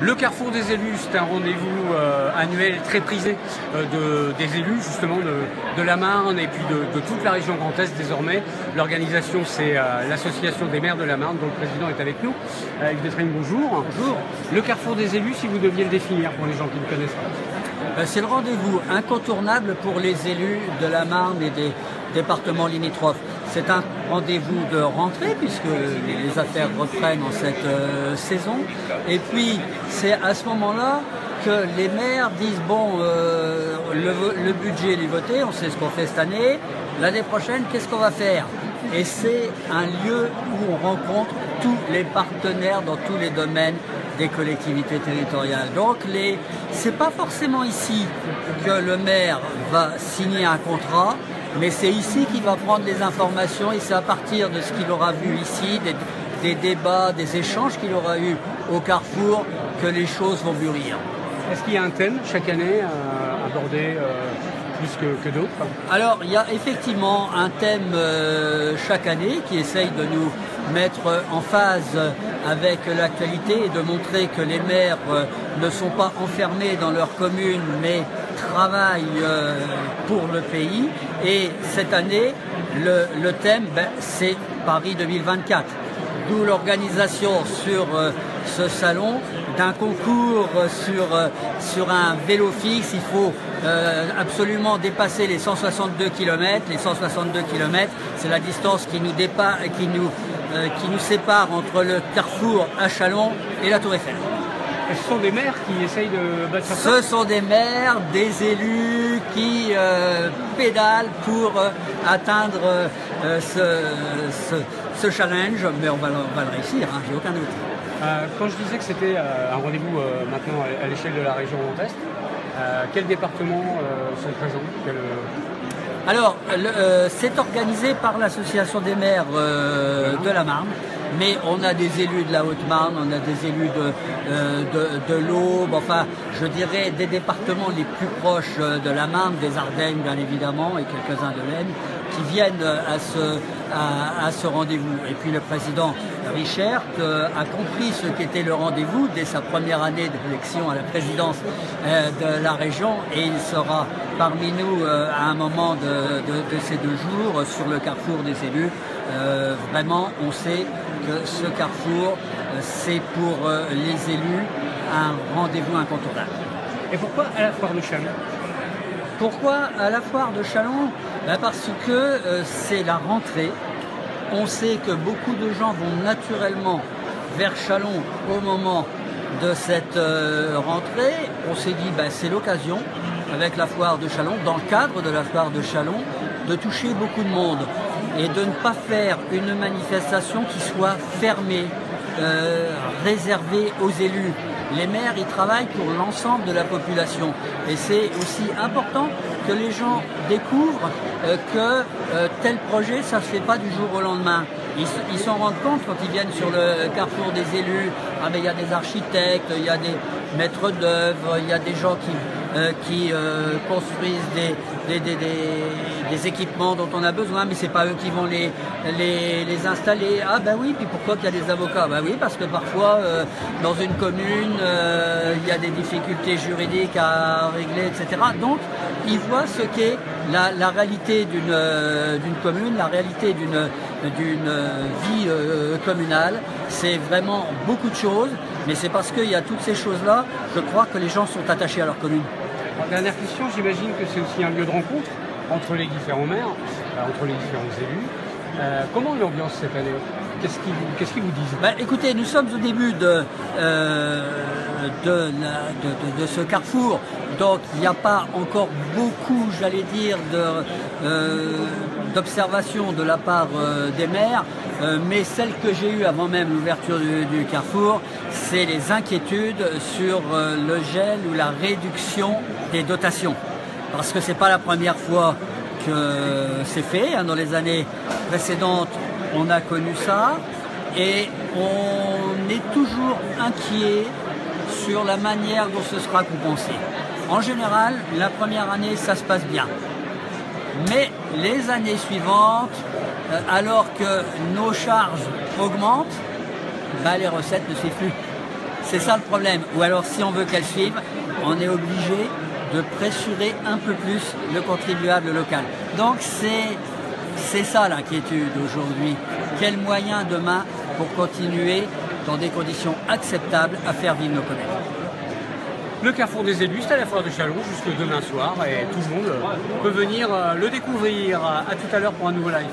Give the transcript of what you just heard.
Le Carrefour des élus, c'est un rendez-vous annuel très prisé des élus, justement de la Marne et puis de toute la région Grand Est désormais. L'organisation, c'est l'association des maires de la Marne, dont le président est avec nous. Yves Détraigne, bonjour. Bonjour. Le Carrefour des élus, si vous deviez le définir pour les gens qui ne connaissent pas. C'est le rendez-vous incontournable pour les élus de la Marne et des départements limitrophes. C'est un rendez-vous de rentrée puisque les affaires reprennent en cette saison. Et puis c'est à ce moment-là que les maires disent bon, le budget est voté, on sait ce qu'on fait cette année. L'année prochaine, qu'est-ce qu'on va faire? Et c'est un lieu où on rencontre tous les partenaires dans tous les domaines des collectivités territoriales. Donc c'est pas forcément ici que le maire va signer un contrat, mais c'est ici qu'il va prendre les informations et c'est à partir de ce qu'il aura vu ici, des débats, des échanges qu'il aura eu au Carrefour, que les choses vont mûrir. Est-ce qu'il y a un thème chaque année abordé plus que d'autres? Alors, il y a effectivement un thème chaque année qui essaye de nous mettre en phase avec l'actualité et de montrer que les maires ne sont pas enfermés dans leur commune, mais travaillent pour le pays. Et cette année, le thème, c'est Paris 2024. D'où l'organisation sur ce salon d'un concours sur un vélo fixe. Il faut absolument dépasser les 162 km. Les 162 km, c'est la distance qui nous sépare entre le Carrefour à Châlons et la Tour Eiffel. Et ce sont des maires qui essayent de battre ça? Ce sont des maires, des élus qui pédalent pour atteindre ce challenge, mais on va le réussir, hein, j'ai aucun doute. Quand je disais que c'était un rendez-vous maintenant à l'échelle de la région Grand Est, quels départements sont présents? Alors, c'est organisé par l'association des maires de la Marne, mais on a des élus de la Haute-Marne, on a des élus de l'Aube, enfin, je dirais des départements les plus proches de la Marne, des Ardennes bien évidemment, et quelques-uns de l'Aisne, qui viennent à ce rendez-vous. Et puis le président Richert a compris ce qu'était le rendez-vous dès sa première année d'élection à la présidence de la région, et il sera parmi nous à un moment de ces 2 jours sur le Carrefour des élus. Vraiment, on sait que ce Carrefour, c'est pour les élus un rendez-vous incontournable. Et pourquoi à la foire de Châlons? Pourquoi à la foire de Châlons? Parce que c'est la rentrée. On sait que beaucoup de gens vont naturellement vers Châlons au moment de cette rentrée. On s'est dit c'est l'occasion, avec la foire de Châlons, dans le cadre de la foire de Châlons, de toucher beaucoup de monde et de ne pas faire une manifestation qui soit fermée, réservée aux élus. Les maires, ils travaillent pour l'ensemble de la population. Et c'est aussi important que les gens découvrent que tel projet, ça ne se fait pas du jour au lendemain. Ils s'en rendent compte quand ils viennent sur le Carrefour des élus. Ah mais il y a des architectes, il y a des maîtres d'œuvre, il y a des gens qui construisent des équipements dont on a besoin, mais c'est pas eux qui vont les installer. Ah ben oui, puis pourquoi qu'il y a des avocats? Ben oui, parce que parfois dans une commune il y a des difficultés juridiques à régler, etc. Donc ils voient ce qu'est la réalité d'une commune, la réalité d'une vie communale. C'est vraiment beaucoup de choses, mais c'est parce qu'il y a toutes ces choses-là, je crois que les gens sont attachés à leur commune. Alors, dernière question, j'imagine que c'est aussi un lieu de rencontre entre les différents maires, entre les différents élus. Comment est l'ambiance cette année? Qu'est-ce qu'ils vous disent? Écoutez, nous sommes au début de ce carrefour, donc il n'y a pas encore beaucoup, j'allais dire, d'observation de la part des maires, mais celle que j'ai eue avant même l'ouverture du carrefour, c'est les inquiétudes sur le gel ou la réduction des dotations. Parce que c'est pas la première fois que c'est fait, hein. Dans les années précédentes, on a connu ça, et on est toujours inquiet sur la manière dont ce sera compensé. En général, la première année, ça se passe bien. Mais les années suivantes, alors que nos charges augmentent, les recettes ne suivent plus. C'est ça le problème. Ou alors, si on veut qu'elle suive, on est obligé de pressurer un peu plus le contribuable local. Donc, c'est ça l'inquiétude aujourd'hui. Quels moyens demain pour continuer dans des conditions acceptables à faire vivre nos commerces? Le Carrefour des élus, c'est à la foire de Châlons jusque demain soir et tout le monde peut venir le découvrir. À tout à l'heure pour un nouveau live.